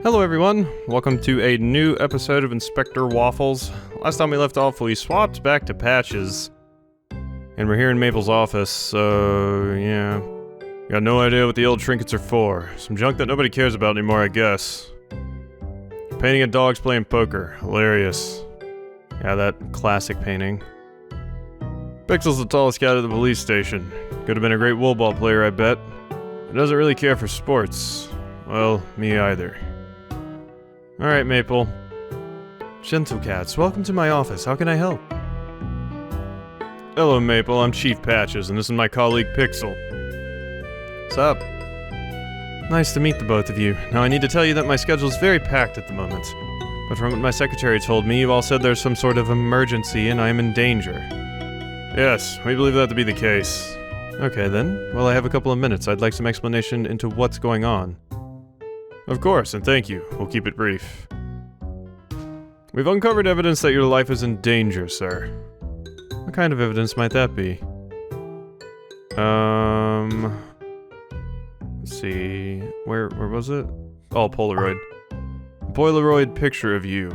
Hello everyone, welcome to a new episode of Inspector Waffles. Last time we left off, we swapped back to Patches. And we're here in Maple's office, so yeah. Got no idea what the old trinkets are for. Some junk that nobody cares about anymore, I guess. Painting of dogs playing poker. Hilarious. Yeah, that classic painting. Pixel's the tallest cat at the police station. Could have been a great wool ball player, I bet. But doesn't really care for sports. Well, me either. Alright, Maple. Gentle cats, welcome to my office. How can I help? Hello, Maple. I'm Chief Patches, and this is my colleague Pixel. What's up? Nice to meet the both of you. Now, I need to tell you that my schedule is very packed at the moment. But from what my secretary told me, you all said there's some sort of emergency and I am in danger. Yes, we believe that to be the case. Okay, then. Well, I have a couple of minutes. I'd like some explanation into what's going on. Of course, and thank you. We'll keep it brief. We've uncovered evidence that your life is in danger, sir. What kind of evidence might that be? Let's see... Where was it? Oh, Polaroid. A Polaroid picture of you.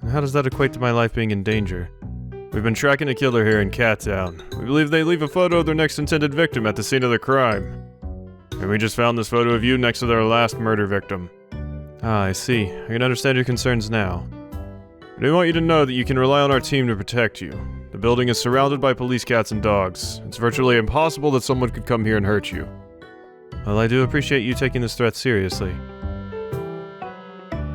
And how does that equate to my life being in danger? We've been tracking a killer here in Cattown. We believe they leave a photo of their next intended victim at the scene of the crime. And we just found this photo of you next to their last murder victim. Ah, I see. I can understand your concerns now. I do want you to know that you can rely on our team to protect you. The building is surrounded by police cats and dogs. It's virtually impossible that someone could come here and hurt you. Well, I do appreciate you taking this threat seriously.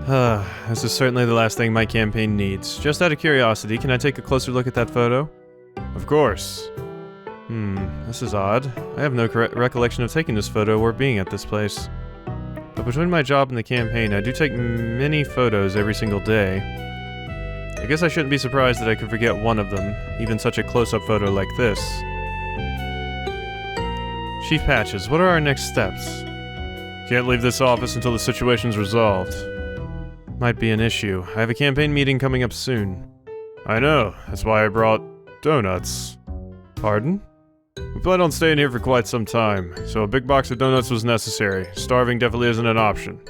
This is certainly the last thing my campaign needs. Just out of curiosity, can I take a closer look at that photo? Of course. This is odd. I have no recollection of taking this photo or being at this place. But between my job and the campaign, I do take many photos every single day. I guess I shouldn't be surprised that I could forget one of them, even such a close-up photo like this. Chief Patches, what are our next steps? Can't leave this office until the situation's resolved. Might be an issue. I have a campaign meeting coming up soon. I know, that's why I brought donuts. Pardon? We plan on staying here for quite some time, so a big box of donuts was necessary. Starving definitely isn't an option.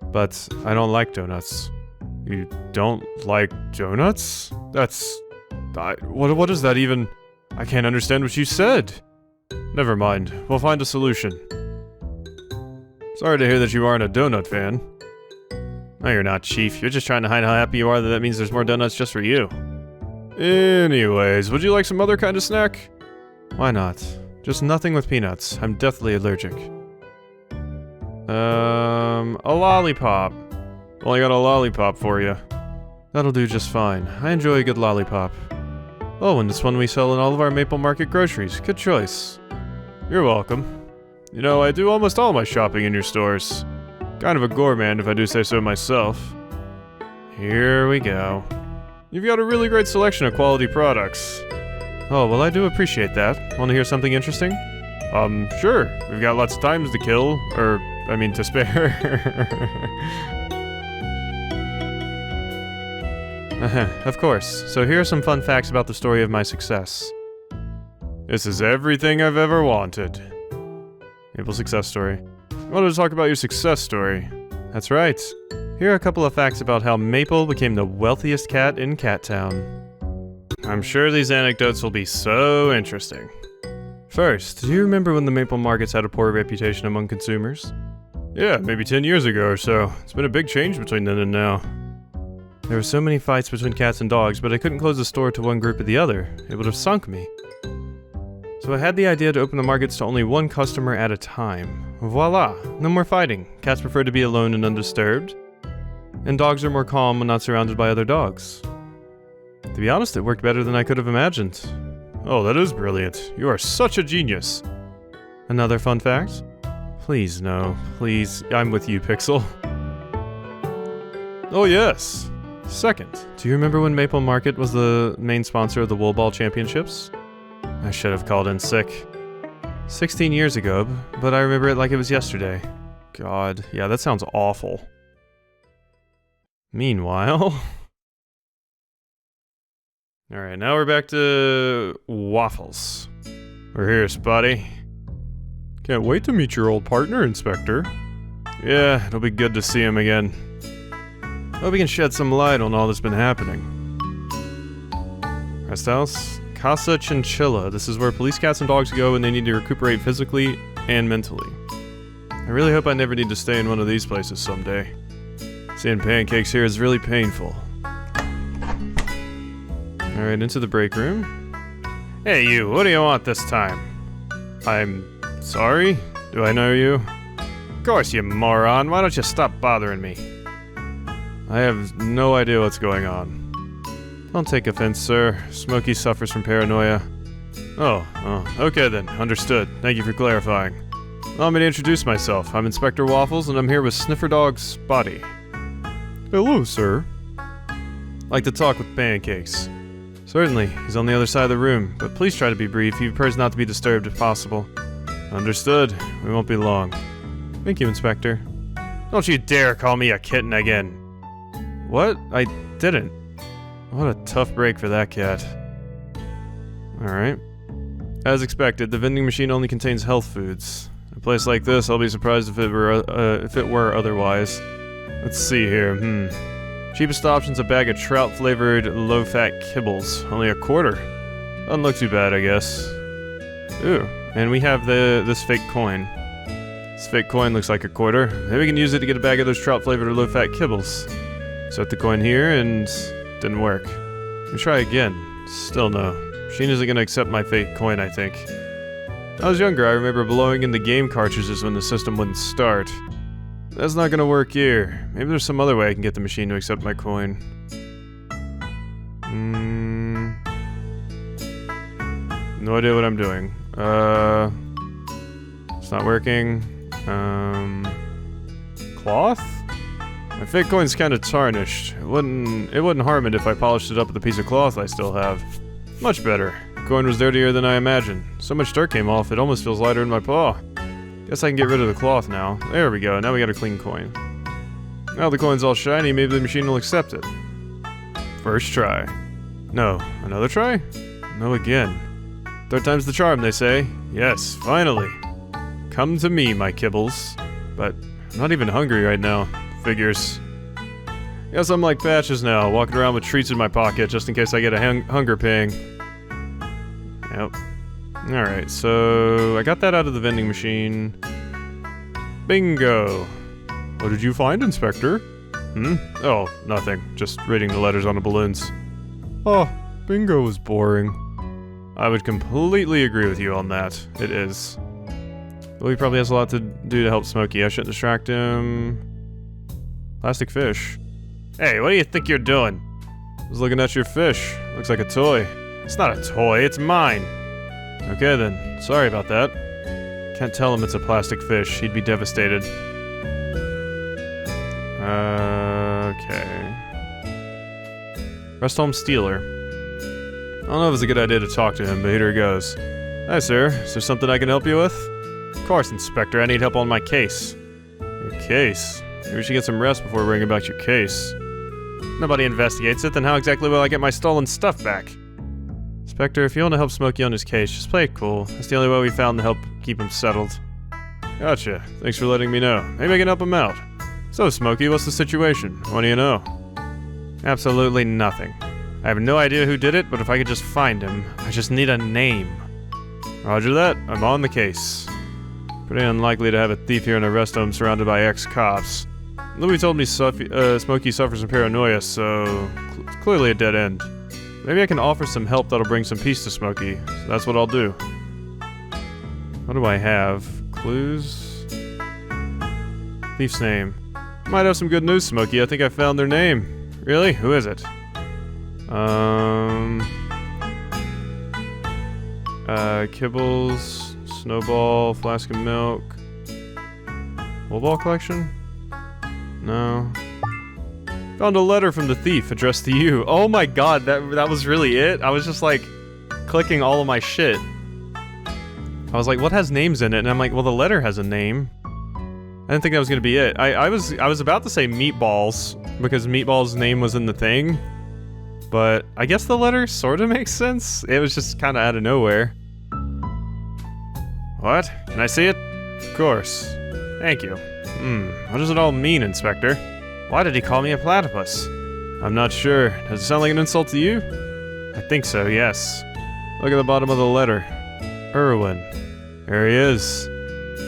But I don't like donuts. You don't like donuts? That's... What is that even? I can't understand what you said. Never mind, we'll find a solution. Sorry to hear that you aren't a donut fan. No, you're not, Chief. You're just trying to hide how happy you are that means there's more donuts just for you. Anyways, would you like some other kind of snack? Why not? Just nothing with peanuts. I'm deathly allergic. A lollipop. Well, I got a lollipop for you. That'll do just fine. I enjoy a good lollipop. Oh, and it's one we sell in all of our Maple Market groceries. Good choice. You're welcome. You know, I do almost all my shopping in your stores. Kind of a gourmand, if I do say so myself. Here we go. You've got a really great selection of quality products. Oh, well, I do appreciate that. Want to hear something interesting? Sure. We've got lots of times to kill, to spare. Of course. So here are some fun facts about the story of my success. This is everything I've ever wanted. Maple success story. I wanted to talk about your success story. That's right. Here are a couple of facts about how Maple became the wealthiest cat in Cattown. I'm sure these anecdotes will be so interesting. First, do you remember when the Maple Markets had a poor reputation among consumers? Yeah, maybe 10 years ago or so. It's been a big change between then and now. There were so many fights between cats and dogs, but I couldn't close the store to one group or the other. It would have sunk me. So I had the idea to open the markets to only one customer at a time. Voila! No more fighting. Cats prefer to be alone and undisturbed. And dogs are more calm when not surrounded by other dogs. To be honest, it worked better than I could have imagined. Oh, that is brilliant. You are such a genius. Another fun fact? Please, no. Please, I'm with you, Pixel. Oh, yes. Second, do you remember when Maple Market was the main sponsor of the Wool Ball Championships? I should have called in sick. 16 years ago, but I remember it like it was yesterday. God, yeah, that sounds awful. Meanwhile... Alright, now we're back to Waffles. We're here, Spotty. Can't wait to meet your old partner, Inspector. Yeah, it'll be good to see him again. Hope he can shed some light on all that's been happening. Rest house? Casa Chinchilla. This is where police cats and dogs go when they need to recuperate physically and mentally. I really hope I never need to stay in one of these places someday. Seeing Pancakes here is really painful. Alright, into the break room. Hey you, what do you want this time? I'm sorry? Do I know you? Of course, you moron. Why don't you stop bothering me? I have no idea what's going on. Don't take offense, sir. Smokey suffers from paranoia. Oh, okay then. Understood. Thank you for clarifying. Allow me to introduce myself. I'm Inspector Waffles, and I'm here with Sniffer Dog Spotty. Hello, sir. Like to talk with Pancakes. Certainly. He's on the other side of the room, but please try to be brief. He prefers not to be disturbed if possible. Understood. We won't be long. Thank you, Inspector. Don't you dare call me a kitten again. What? I didn't. What a tough break for that cat. Alright. As expected, the vending machine only contains health foods. A place like this, I'll be surprised if it were otherwise. Let's see here. Cheapest option's a bag of trout-flavored, low-fat kibbles. Only $0.25. Doesn't look too bad, I guess. Ooh, and we have this fake coin. This fake coin looks like $0.25. Maybe we can use it to get a bag of those trout-flavored or low-fat kibbles. Set the coin here, and didn't work. We try again. Still no. Machine isn't gonna accept my fake coin, I think. When I was younger, I remember blowing in the game cartridges when the system wouldn't start. That's not gonna work here. Maybe there's some other way I can get the machine to accept my coin. No idea what I'm doing. It's not working. Cloth? My fake coin's kinda tarnished. It wouldn't harm it if I polished it up with a piece of cloth I still have. Much better. The coin was dirtier than I imagined. So much dirt came off, it almost feels lighter in my paw. Guess I can get rid of the cloth now. There we go, now we got a clean coin. Now the coin's all shiny, maybe the machine will accept it. First try. No. Another try? No again. Third time's the charm, they say. Yes, finally. Come to me, my kibbles. But I'm not even hungry right now. Figures. Guess I'm like Patches now, walking around with treats in my pocket just in case I get a hunger pang. Yep. Alright, so I got that out of the vending machine. Bingo! What did you find, Inspector? Oh, nothing. Just reading the letters on the balloons. Oh, bingo was boring. I would completely agree with you on that. It is. Well, he probably has a lot to do to help Smokey. I shouldn't distract him. Plastic fish. Hey, what do you think you're doing? I was looking at your fish. Looks like a toy. It's not a toy, it's mine. Okay then, sorry about that. Can't tell him it's a plastic fish, he'd be devastated. Okay. Rest home stealer. I don't know if it's a good idea to talk to him, but here goes. Hi sir, is there something I can help you with? Of course, Inspector, I need help on my case. Your case? Maybe we should get some rest before worrying about your case. Nobody investigates it, then how exactly will I get my stolen stuff back? Inspector, if you want to help Smokey on his case, just play it cool. That's the only way we found to help keep him settled. Gotcha. Thanks for letting me know. Maybe I can help him out. So, Smokey, what's the situation? What do you know? Absolutely nothing. I have no idea who did it, but if I could just find him, I just need a name. Roger that. I'm on the case. Pretty unlikely to have a thief here in a rest home surrounded by ex-cops. Louis told me Smokey suffers from paranoia, so it's clearly a dead end. Maybe I can offer some help that'll bring some peace to Smokey, so that's what I'll do. What do I have? Clues? Thief's name. Might have some good news, Smokey. I think I found their name. Really? Who is it? Kibbles, Snowball, Flask of Milk. Wool Ball Collection? No. Found a letter from the thief addressed to you. Oh my god, that was really it? I was just like clicking all of my shit. I was like, what has names in it? And I'm like, well, the letter has a name. I didn't think that was gonna be it. I was about to say Meatballs because Meatball's name was in the thing, but I guess the letter sort of makes sense. It was just kind of out of nowhere. What? Can I see it? Of course. Thank you. What does it all mean, Inspector? Why did he call me a platypus? I'm not sure. Does it sound like an insult to you? I think so, yes. Look at the bottom of the letter. Irwin. There he is.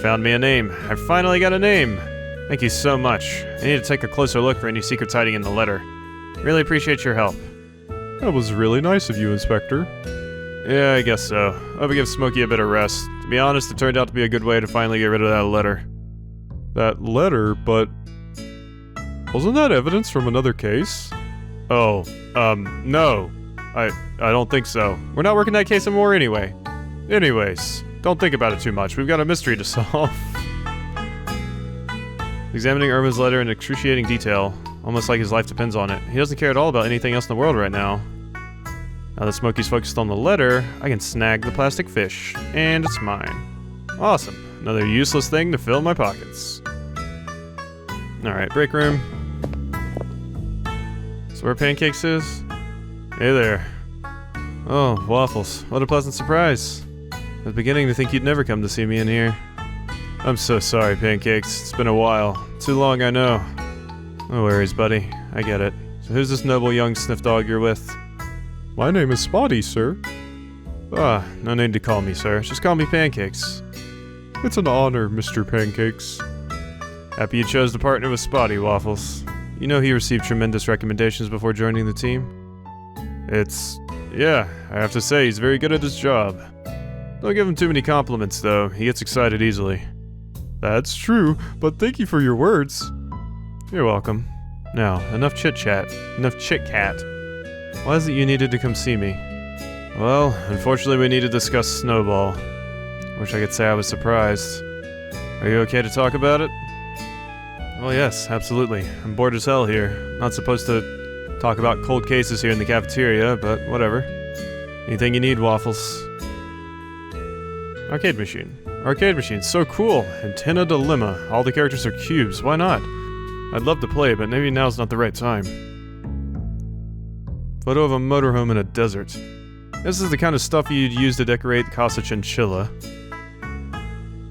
Found me a name. I finally got a name. Thank you so much. I need to take a closer look for any secrets hiding in the letter. Really appreciate your help. That was really nice of you, Inspector. Yeah, I guess so. Hope it gives Smokey a bit of rest. To be honest, it turned out to be a good way to finally get rid of that letter. That letter? But... wasn't that evidence from another case? Oh, no. I don't think so. We're not working that case anymore anyway. Anyways, don't think about it too much. We've got a mystery to solve. Examining Irwin's letter in excruciating detail, almost like his life depends on it. He doesn't care at all about anything else in the world right now. Now that Smokey's focused on the letter, I can snag the plastic fish, and it's mine. Awesome. Another useless thing to fill my pockets. Alright, break room. So where Pancakes is? Hey there. Oh, Waffles. What a pleasant surprise. I was beginning to think you'd never come to see me in here. I'm so sorry, Pancakes. It's been a while. Too long, I know. No worries, buddy. I get it. So who's this noble young sniff dog you're with? My name is Spotty, sir. Ah, no need to call me sir. Just call me Pancakes. It's an honor, Mr. Pancakes. Happy you chose to partner with Spotty, Waffles. You know he received tremendous recommendations before joining the team? Yeah, I have to say he's very good at his job. Don't give him too many compliments, though. He gets excited easily. That's true, but thank you for your words. You're welcome. Now, enough chit-chat. Enough chit-cat. Why is it you needed to come see me? Well, unfortunately we need to discuss Snowball. Wish I could say I was surprised. Are you okay to talk about it? Well, yes, absolutely. I'm bored as hell here. Not supposed to talk about cold cases here in the cafeteria, but whatever. Anything you need, Waffles. Arcade machine. Arcade machine, so cool. Antenna Dilemma. All the characters are cubes. Why not? I'd love to play, but maybe now's not the right time. Photo of a motorhome in a desert. This is the kind of stuff you'd use to decorate Casa Chinchilla.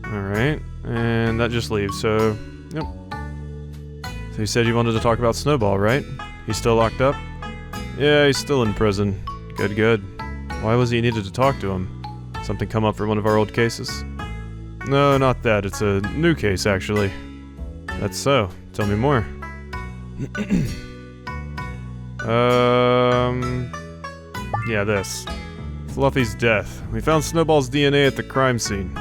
Alright, and that just leaves, so... yep. So you said you wanted to talk about Snowball, right? He's still locked up? Yeah, he's still in prison. Good, good. Why was he needed to talk to him? Something come up for one of our old cases? No, not that. It's a new case, actually. That's so. Tell me more. Yeah, this. Fluffy's death. We found Snowball's DNA at the crime scene.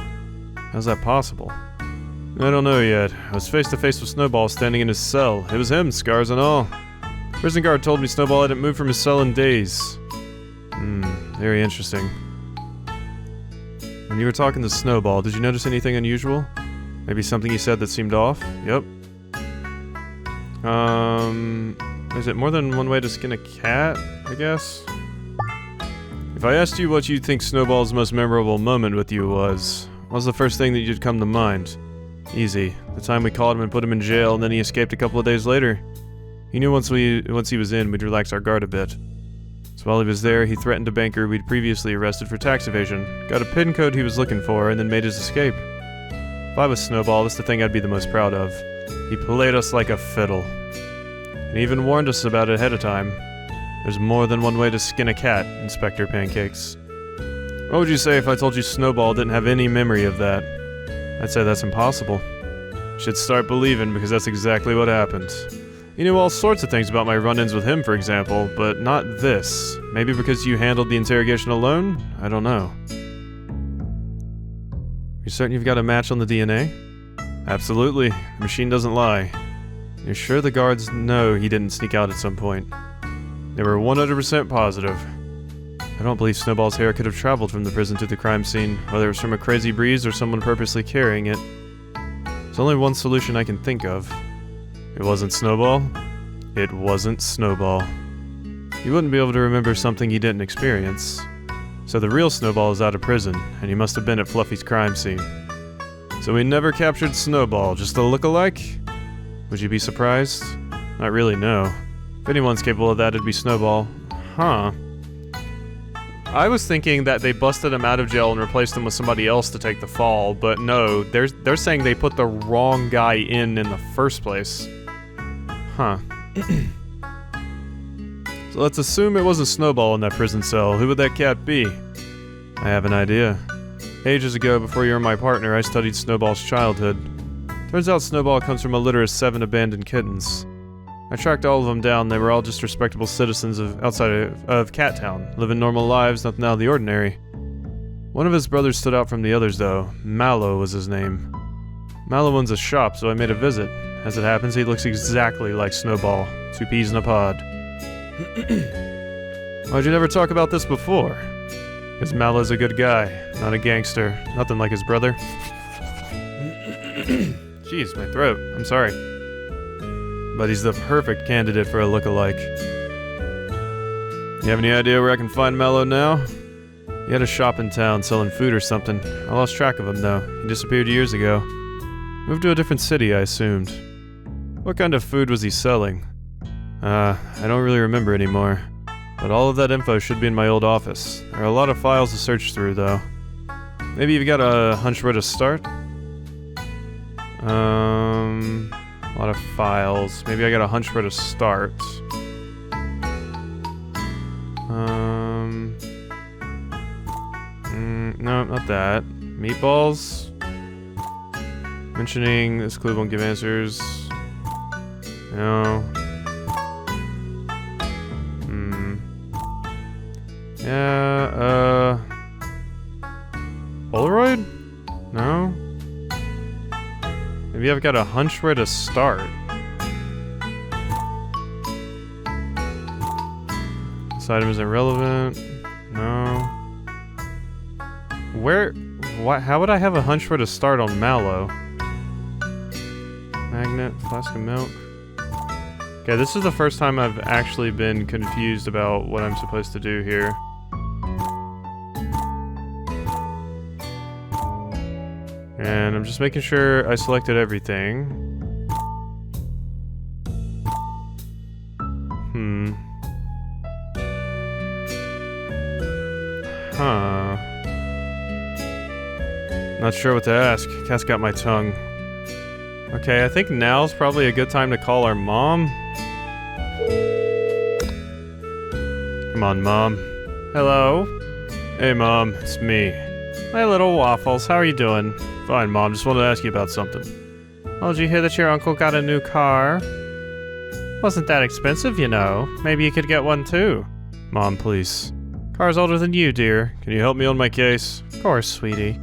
How's that possible? I don't know yet. I was face to face with Snowball standing in his cell. It was him, scars and all. Prison guard told me Snowball hadn't moved from his cell in days. Very interesting. When you were talking to Snowball, did you notice anything unusual? Maybe something he said that seemed off? Yep. Is it more than one way to skin a cat, I guess? If I asked you what you think Snowball's most memorable moment with you was, what was the first thing that you'd come to mind? Easy. The time we caught him and put him in jail, and then he escaped a couple of days later. He knew once he was in, we'd relax our guard a bit. So while he was there, he threatened a banker we'd previously arrested for tax evasion, got a pin code he was looking for, and then made his escape. If I was Snowball, that's the thing I'd be the most proud of. He played us like a fiddle. And even warned us about it ahead of time. There's more than one way to skin a cat, Inspector Pancakes. What would you say if I told you Snowball didn't have any memory of that? I'd say that's impossible. You should start believing, because that's exactly what happened. You knew all sorts of things about my run-ins with him, for example, but not this. Maybe because you handled the interrogation alone? I don't know. You certain you've got a match on the DNA? Absolutely. The machine doesn't lie. You're sure the guards know he didn't sneak out at some point? They were 100% positive. I don't believe Snowball's hair could have traveled from the prison to the crime scene, whether it was from a crazy breeze or someone purposely carrying it. There's only one solution I can think of. It wasn't Snowball. It wasn't Snowball. He wouldn't be able to remember something he didn't experience. So the real Snowball is out of prison, and he must have been at Fluffy's crime scene. So we never captured Snowball, just a look-alike? Would you be surprised? Not really, no. If anyone's capable of that, it'd be Snowball. Huh. I was thinking that they busted him out of jail and replaced him with somebody else to take the fall, but no, they're saying they put the wrong guy in the first place. Huh. So let's assume it was a Snowball in that prison cell. Who would that cat be? I have an idea. Ages ago, before you were my partner, I studied Snowball's childhood. Turns out Snowball comes from a litter of 7 abandoned kittens. I tracked all of them down. They were all just respectable citizens outside of Cat Town, living normal lives, nothing out of the ordinary. One of his brothers stood out from the others, though. Mallow was his name. Mallow owns a shop, so I made a visit. As it happens, he looks exactly like Snowball. 2 peas in a pod. Why'd you never talk about this before? Because Mallow's a good guy, not a gangster. Nothing like his brother. Jeez, my throat. I'm sorry. But he's the perfect candidate for a look-alike. You have any idea where I can find Mallow now? He had a shop in town selling food or something. I lost track of him, though. He disappeared years ago. Moved to a different city, I assumed. What kind of food was he selling? I don't really remember anymore. But all of that info should be in my old office. There are a lot of files to search through, though. Maybe you've got a hunch where to start? A lot of files. Maybe I got a hunch where to start. No, not that. Meatballs? Mentioning this clue won't give answers. No. Yeah, Polaroid? No? Maybe I've got a hunch where to start. This item is irrelevant. No. How would I have a hunch where to start on Mallow? Magnet, flask of milk. Okay, this is the first time I've actually been confused about what I'm supposed to do here. And I'm just making sure I selected everything. Huh. Not sure what to ask. Cat's got my tongue. Okay, I think now's probably a good time to call our mom. Come on, Mom. Hello? Hey, Mom. It's me. My little Waffles. How are you doing? Fine, Mom. Just wanted to ask you about something. Oh, did you hear that your uncle got a new car? Wasn't that expensive, you know. Maybe you could get one, too. Mom, please. Car's older than you, dear. Can you help me on my case? Of course, sweetie.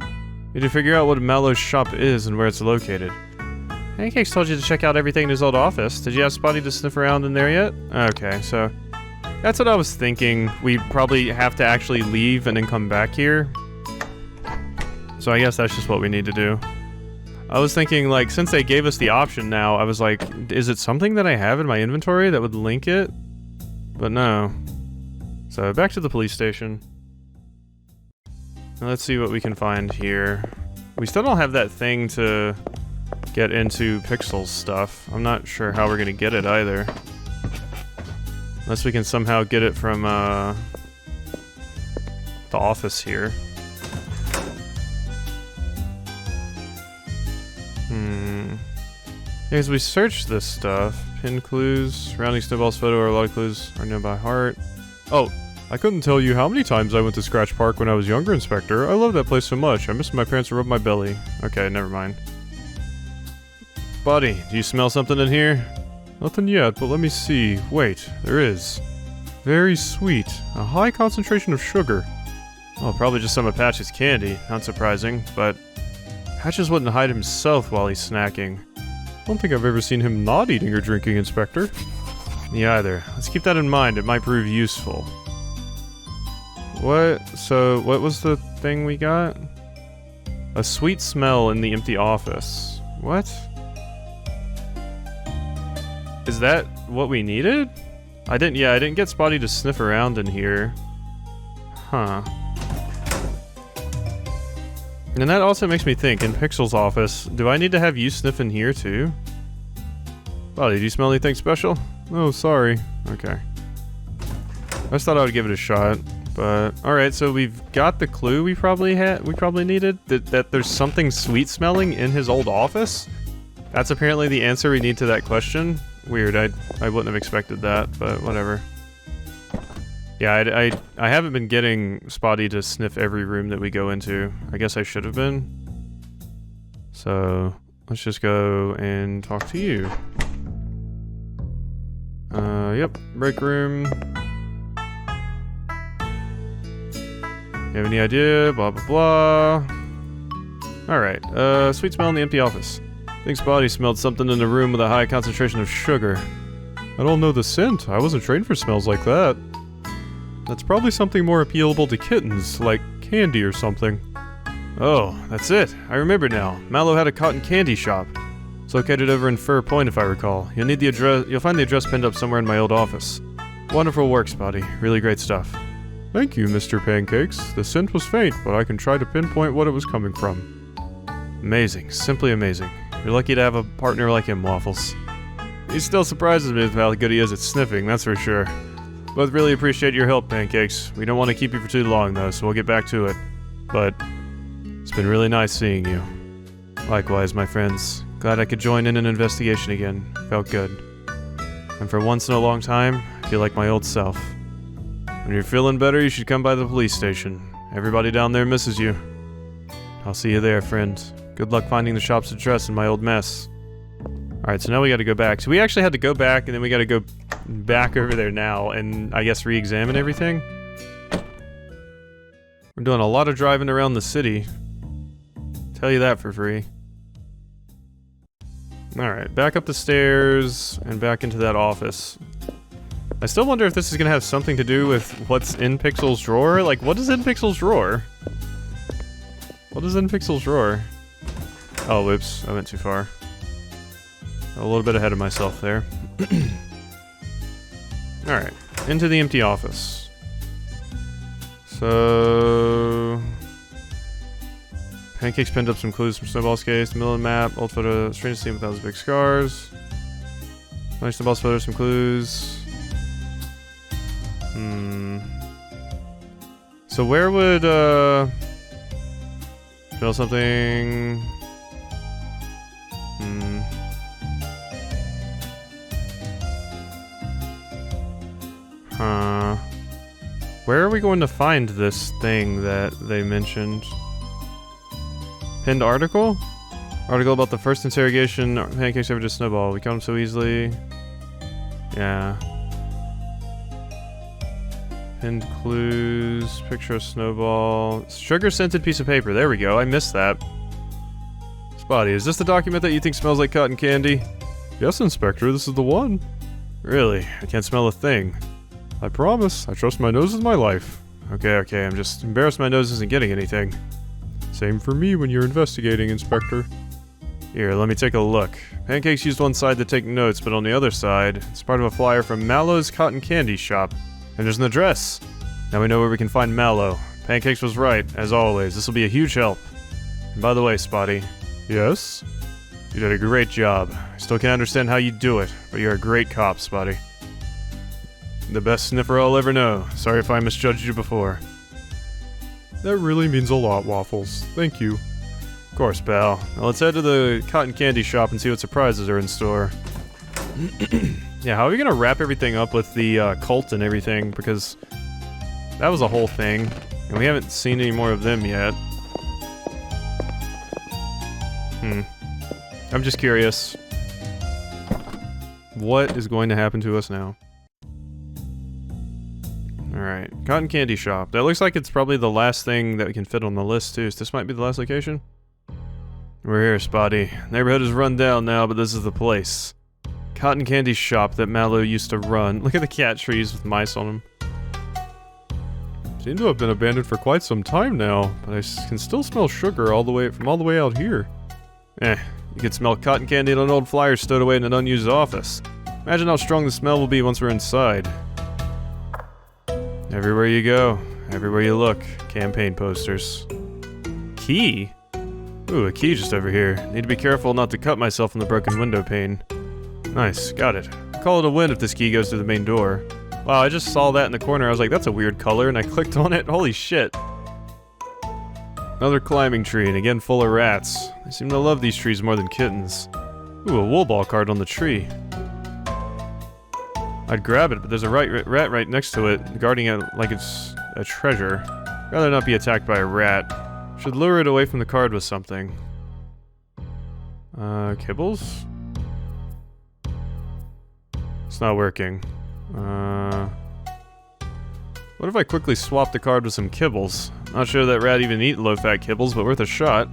Need to figure out what Mallow's shop is and where it's located. Pancakes told you to check out everything in his old office. Did you have Spotty to sniff around in there yet? Okay, so that's what I was thinking. We probably have to actually leave and then come back here. So I guess that's just what we need to do. I was thinking, like, since they gave us the option now, I was like, is it something that I have in my inventory that would link it? But no. So back to the police station. Now let's see what we can find here. We still don't have that thing to get into Pixel's stuff. I'm not sure how we're gonna get it either. Unless we can somehow get it from the office here. As we search this stuff, pin clues, surrounding Snowball's photo, or a lot of clues are known by heart. Oh, I couldn't tell you how many times I went to Scratch Park when I was younger, Inspector. I love that place so much. I miss my parents to rub my belly. Okay, never mind. Buddy, do you smell something in here? Nothing yet, but let me see. Wait, there is. Very sweet. A high concentration of sugar. Oh, probably just some of Patch's candy. Not surprising, but Patches wouldn't hide himself while he's snacking. I don't think I've ever seen him not eating or drinking, Inspector. Me either. Let's keep that in mind. It might prove useful. What? So, what was the thing we got? A sweet smell in the empty office. What? Is that what we needed? I didn't get Spotty to sniff around in here. Huh. And that also makes me think, in Pixel's office, do I need to have you sniff in here too? Spotty, do you smell anything special? Oh, sorry. Okay. I just thought I would give it a shot. But alright, so we've got the clue we probably needed. That there's something sweet smelling in his old office. That's apparently the answer we need to that question. Weird, I wouldn't have expected that, but whatever. Yeah, I haven't been getting Spotty to sniff every room that we go into. I guess I should have been. So, let's just go and talk to you. Yep, break room. You have any idea? Blah, blah, blah. Alright, sweet smell in the empty office. I think Spotty smelled something in the room with a high concentration of sugar. I don't know the scent. I wasn't trained for smells like that. That's probably something more appealable to kittens, like candy or something. Oh, that's it. I remember now. Mallow had a cotton candy shop. It's located over in Fur Point, if I recall. You'll need the address. You'll find the address pinned up somewhere in my old office. Wonderful work, Spotty. Really great stuff. Thank you, Mr. Pancakes. The scent was faint, but I can try to pinpoint what it was coming from. Amazing. Simply amazing. You're lucky to have a partner like him, Waffles. He still surprises me with how good he is at sniffing, that's for sure. Both really appreciate your help, Pancakes. We don't want to keep you for too long, though, so we'll get back to it. But it's been really nice seeing you. Likewise, my friends. Glad I could join in an investigation again. Felt good. And for once in a long time, I feel like my old self. When you're feeling better, you should come by the police station. Everybody down there misses you. I'll see you there, friend. Good luck finding the shop's address in my old mess. Alright, so now we gotta go back. So we actually had to go back, and then we gotta go back over there now, and I guess re-examine everything. We're doing a lot of driving around the city. Tell you that for free. Alright, back up the stairs, and back into that office. I still wonder if this is gonna have something to do with what's in Pixel's drawer. Like, what is in Pixel's drawer? What is in Pixel's drawer? Oh, whoops, I went too far. A little bit ahead of myself there. Alright, into the empty office. So... Pancakes pinned up some clues from Snowball's case, middle of the map, old photo, strange scene without his big scars. Nice Snowball's photo, some clues. So where would, smell something... Where are we going to find this thing that they mentioned? Pinned article? Article about the first interrogation Pancakes ever did Snowball. We caught him so easily. Yeah. Pinned clues. Picture of Snowball. Sugar-scented piece of paper. There we go. I missed that. Spotty, is this the document that you think smells like cotton candy? Yes, Inspector. This is the one. Really? I can't smell a thing. I promise. I trust my nose with my life. Okay, I'm just embarrassed my nose isn't getting anything. Same for me when you're investigating, Inspector. Here, let me take a look. Pancakes used one side to take notes, but on the other side, it's part of a flyer from Mallow's cotton candy shop. And there's an address. Now we know where we can find Mallow. Pancakes was right, as always. This will be a huge help. And by the way, Spotty. Yes? You did a great job. I still can't understand how you do it, but you're a great cop, Spotty. The best sniffer I'll ever know. Sorry if I misjudged you before. That really means a lot, Waffles. Thank you. Of course, pal. Now let's head to the cotton candy shop and see what surprises are in store. Yeah, how are we gonna wrap everything up with the cult and everything? Because that was a whole thing, and we haven't seen any more of them yet. I'm just curious. What is going to happen to us now? Alright, cotton candy shop. That looks like it's probably the last thing that we can fit on the list too, so this might be the last location? We're here, Spotty. Neighborhood is run down now, but this is the place. Cotton candy shop that Mallow used to run. Look at the cat trees with mice on them. Seem to have been abandoned for quite some time now, but I can still smell sugar all the way out here. You can smell cotton candy and an old flyer stowed away in an unused office. Imagine how strong the smell will be once we're inside. Everywhere you go, everywhere you look, campaign posters. Key? Ooh, a key just over here. Need to be careful not to cut myself on the broken window pane. Nice, got it. Call it a win if this key goes to the main door. Wow, I just saw that in the corner. I was like, that's a weird color, and I clicked on it. Holy shit. Another climbing tree, and again full of rats. They seem to love these trees more than kittens. Ooh, a wool ball card on the tree. I'd grab it, but there's a rat right next to it, guarding it like it's a treasure. Rather not be attacked by a rat. Should lure it away from the card with something. Kibbles? It's not working. What if I quickly swap the card with some kibbles? Not sure that rat even eat low-fat kibbles, but worth a shot.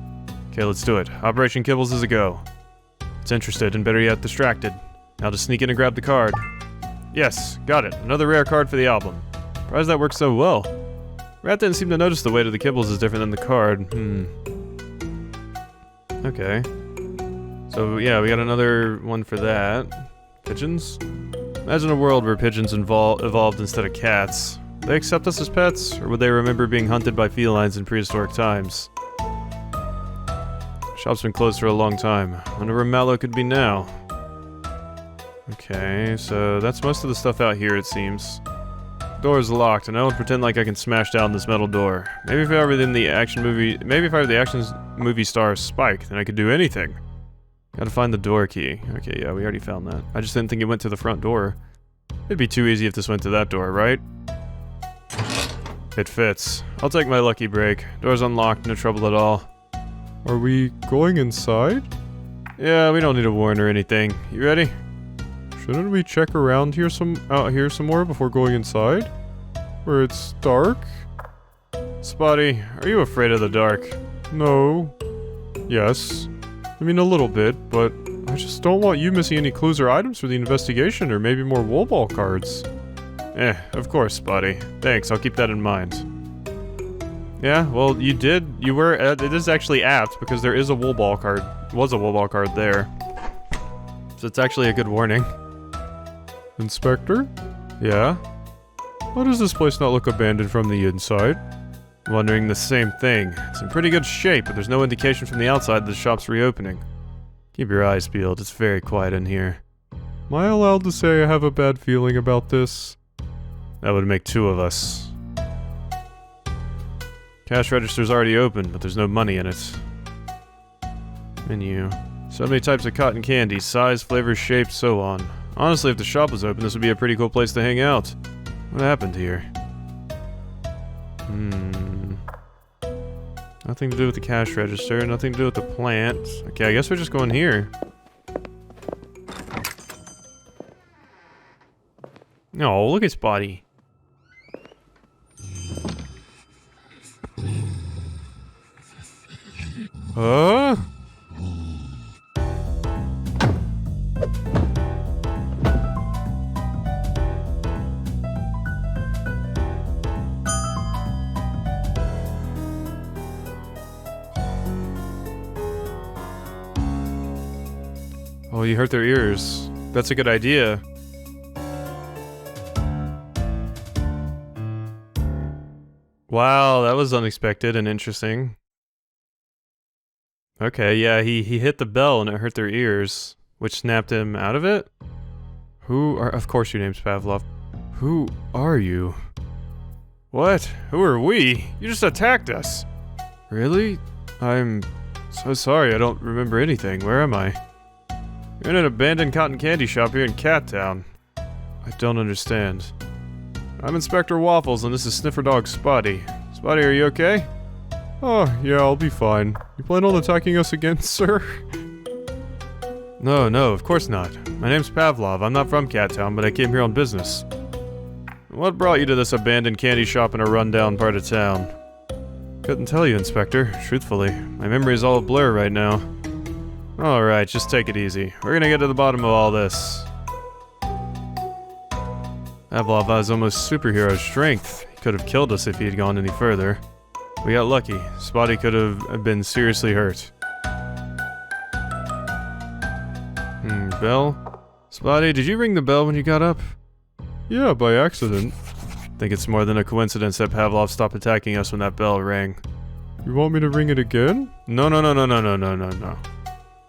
Okay, let's do it. Operation Kibbles is a go. It's interested, and better yet, distracted. Now to sneak in and grab the card. Yes, got it. Another rare card for the album. Surprised that worked so well. Rat didn't seem to notice the weight of the kibbles is different than the card. Okay. So, yeah, we got another one for that. Pigeons? Imagine a world where pigeons evolved instead of cats. Would they accept us as pets, or would they remember being hunted by felines in prehistoric times? Shop's been closed for a long time. Wonder where Mallow could be now. Okay, so that's most of the stuff out here, it seems. Door is locked, and I won't pretend like I can smash down this metal door. Maybe if I were in the action movie, movie star Spike, then I could do anything. Gotta find the door key. Okay, yeah, we already found that. I just didn't think it went to the front door. It'd be too easy if this went to that door, right? It fits. I'll take my lucky break. Door's unlocked, no trouble at all. Are we going inside? Yeah, we don't need a warrant or anything. You ready? Shouldn't we check around here out here some more before going inside? Where it's dark? Spotty, are you afraid of the dark? No. Yes. I mean, a little bit, but I just don't want you missing any clues or items for the investigation, or maybe more wool ball cards. Of course, Spotty. Thanks, I'll keep that in mind. Yeah, well, it is actually apt, because there is a wool ball card. Was a wool ball card there. So it's actually a good warning. Inspector? Yeah? Why does this place not look abandoned from the inside? Wondering the same thing. It's in pretty good shape, but there's no indication from the outside that the shop's reopening. Keep your eyes peeled, it's very quiet in here. Am I allowed to say I have a bad feeling about this? That would make two of us. Cash register's already open, but there's no money in it. Menu. So many types of cotton candy, size, flavor, shape, so on. Honestly, if the shop was open, this would be a pretty cool place to hang out. What happened here? Nothing to do with the cash register, nothing to do with the plant. Okay, I guess we're just going here. Oh, look at Spotty. Huh? Oh, you hurt their ears. That's a good idea. Wow, that was unexpected and interesting. Okay, yeah, he hit the bell and it hurt their ears, which snapped him out of it? Of course your name's Pavlov. Who are you? What? Who are we? You just attacked us. Really? I'm so sorry, I don't remember anything. Where am I? You're in an abandoned cotton candy shop here in Cat Town. I don't understand. I'm Inspector Waffles and this is Sniffer Dog Spotty. Spotty, are you okay? Oh, yeah, I'll be fine. You plan on attacking us again, sir? No, of course not. My name's Pavlov. I'm not from Cat Town, but I came here on business. What brought you to this abandoned candy shop in a rundown part of town? Couldn't tell you, Inspector, truthfully. My memory's all a blur right now. Alright, just take it easy. We're gonna get to the bottom of all this. Pavlov has almost superhero strength. He could have killed us if he had gone any further. We got lucky. Spotty could have been seriously hurt. Bell? Spotty, did you ring the bell when you got up? Yeah, by accident. Think it's more than a coincidence that Pavlov stopped attacking us when that bell rang. You want me to ring it again? No.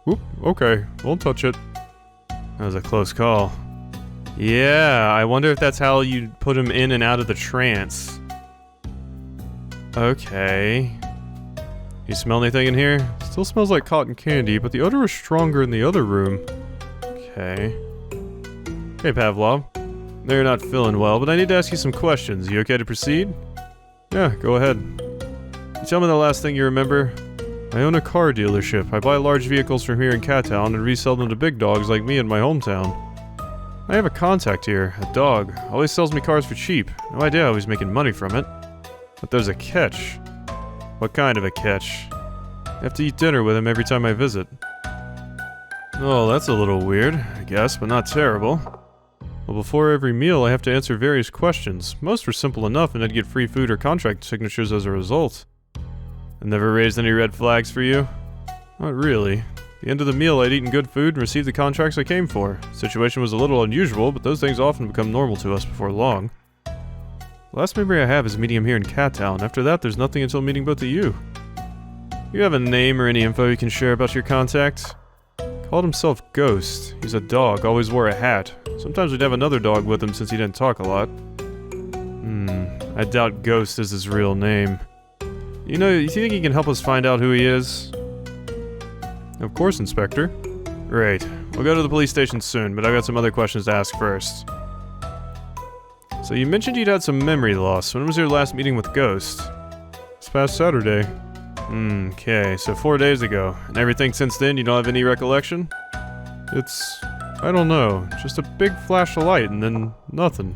Oop, okay. Won't touch it. That was a close call. Yeah, I wonder if that's how you put him in and out of the trance. Okay. You smell anything in here? Still smells like cotton candy, but the odor is stronger in the other room. Okay. Hey, Pavlov. No, you're not feeling well, but I need to ask you some questions. You okay to proceed? Yeah, go ahead. You tell me the last thing you remember? I own a car dealership. I buy large vehicles from here in Cattown and resell them to big dogs like me in my hometown. I have a contact here, a dog. Always sells me cars for cheap. No idea how he's making money from it. But there's a catch. What kind of a catch? I have to eat dinner with him every time I visit. Oh, that's a little weird, I guess, but not terrible. Well, before every meal, I have to answer various questions. Most were simple enough, and I'd get free food or contract signatures as a result. I never raised any red flags for you? Not really. At the end of the meal, I'd eaten good food and received the contracts I came for. The situation was a little unusual, but those things often become normal to us before long. The last memory I have is meeting him here in Cattown. After that, there's nothing until meeting both of you. You have a name or any info you can share about your contact? Called himself Ghost. He's a dog, always wore a hat. Sometimes we'd have another dog with him since he didn't talk a lot. I doubt Ghost is his real name. You know, you think he can help us find out who he is? Of course, Inspector. Great. We'll go to the police station soon, but I've got some other questions to ask first. So you mentioned you'd had some memory loss. When was your last meeting with Ghost? This past Saturday. Okay, so 4 days ago. And everything since then, you don't have any recollection? I don't know. Just a big flash of light and then nothing.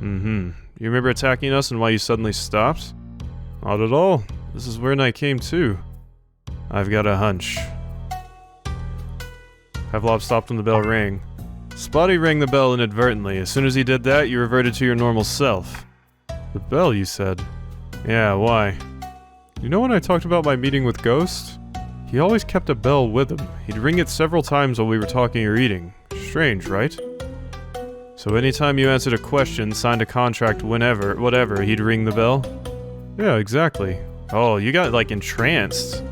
You remember attacking us and why you suddenly stopped? Not at all. This is when I came to. I've got a hunch. Pavlov stopped when the bell rang. Spotty rang the bell inadvertently. As soon as he did that, you reverted to your normal self. The bell, you said? Yeah, why? You know when I talked about my meeting with Ghost? He always kept a bell with him. He'd ring it several times while we were talking or eating. Strange, right? So anytime you answered a question, signed a contract, whatever, he'd ring the bell? Yeah, exactly. Oh, you got, like, entranced.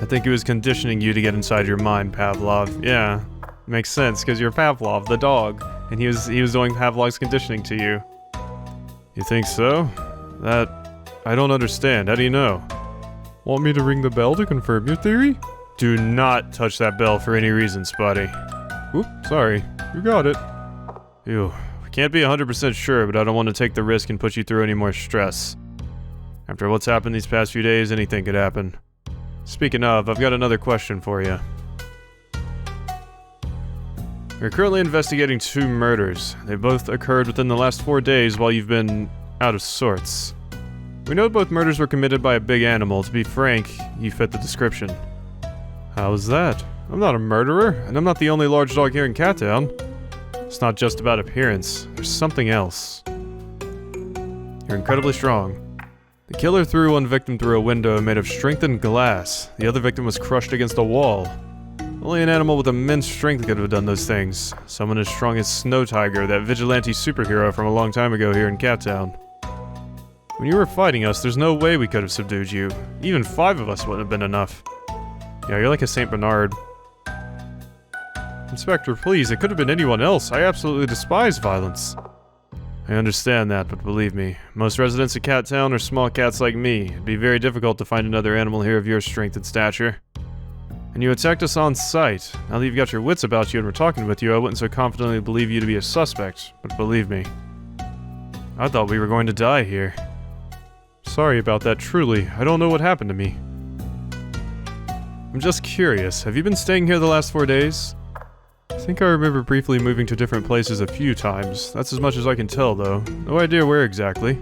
I think he was conditioning you to get inside your mind, Pavlov. Yeah, makes sense, because you're Pavlov, the dog, and he was doing Pavlov's conditioning to you. You think so? I don't understand. How do you know? Want me to ring the bell to confirm your theory? Do not touch that bell for any reason, Spotty. Oop, sorry. You got it. Ew. We can't be 100% sure, but I don't want to take the risk and put you through any more stress. After what's happened these past few days, anything could happen. Speaking of, I've got another question for you. We're currently investigating 2 murders. They both occurred within the last 4 days while you've been out of sorts. We know both murders were committed by a big animal. To be frank, you fit the description. How is that? I'm not a murderer, and I'm not the only large dog here in Cattown. It's not just about appearance. There's something else. You're incredibly strong. The killer threw one victim through a window made of strengthened glass. The other victim was crushed against a wall. Only an animal with immense strength could have done those things. Someone as strong as Snow Tiger, that vigilante superhero from a long time ago here in Cattown. When you were fighting us, there's no way we could have subdued you. Even 5 of us wouldn't have been enough. Yeah, you're like a Saint Bernard. Inspector, please, it could have been anyone else. I absolutely despise violence. I understand that, but believe me, most residents of Cattown are small cats like me. It'd be very difficult to find another animal here of your strength and stature. And you attacked us on sight. Now that you've got your wits about you and we're talking with you, I wouldn't so confidently believe you to be a suspect. But believe me, I thought we were going to die here. Sorry about that, truly. I don't know what happened to me. I'm just curious, have you been staying here the last 4 days? I think I remember briefly moving to different places a few times. That's as much as I can tell, though. No idea where exactly.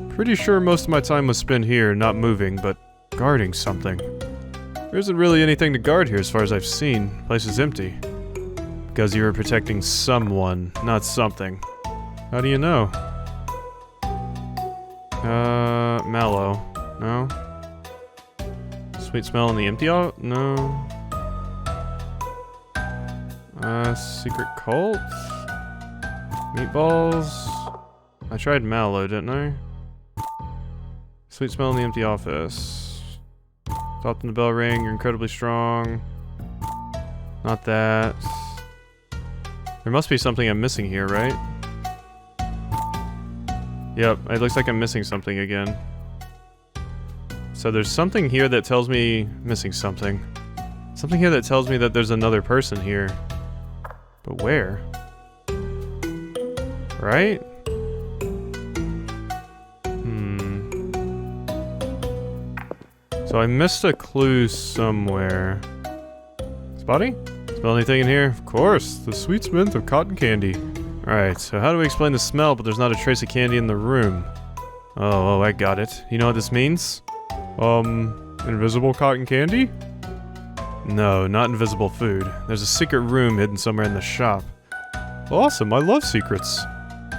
Pretty sure most of my time was spent here, not moving, but guarding something. There isn't really anything to guard here as far as I've seen. The place is empty. Because you were protecting someone, not something. How do you know? Mallow. No? Sweet smell in the empty out? No. Secret cult? Meatballs? I tried Mallow, didn't I? Sweet smell in the empty office. Stopped in the bell ring, you're incredibly strong. Not that. There must be something I'm missing here, right? Yep, it looks like I'm missing something again. So there's something here that tells me... Missing something. Something here that tells me that there's another person here. But where? Right? So I missed a clue somewhere. Spotty? Smell anything in here? Of course, the sweet smell of cotton candy. Alright, so how do we explain the smell, but there's not a trace of candy in the room? Oh, I got it. You know what this means? Invisible cotton candy? No, not invisible food. There's a secret room hidden somewhere in the shop. Awesome, I love secrets.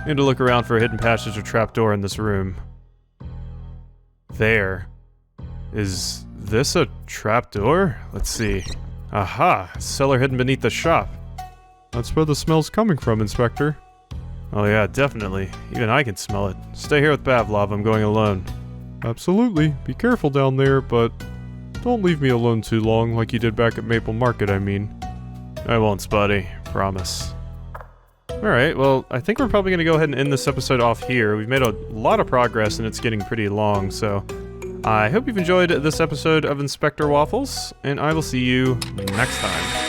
Need to look around for a hidden passage or trapdoor in this room. There. Is this a trapdoor? Let's see. Aha! Cellar hidden beneath the shop. That's where the smell's coming from, Inspector. Oh yeah, definitely. Even I can smell it. Stay here with Pavlov, I'm going alone. Absolutely. Be careful down there, but don't leave me alone too long like you did back at Maple Market, I mean. I won't, Spotty. Promise. Alright, well, I think we're probably going to go ahead and end this episode off here. We've made a lot of progress and it's getting pretty long, so... I hope you've enjoyed this episode of Inspector Waffles, and I will see you next time.